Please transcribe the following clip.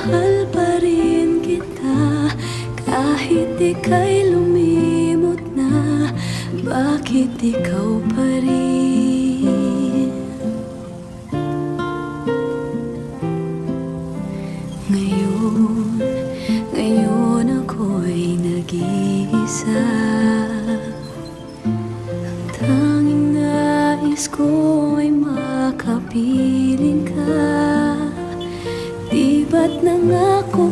mahal pa rin kita. Kahit ika'y lumimot na, bakit ikaw pa rin? Ngayon ako'y nag-iisa. Ang tanging nais ko ay makapiling ka. Di ba't nangako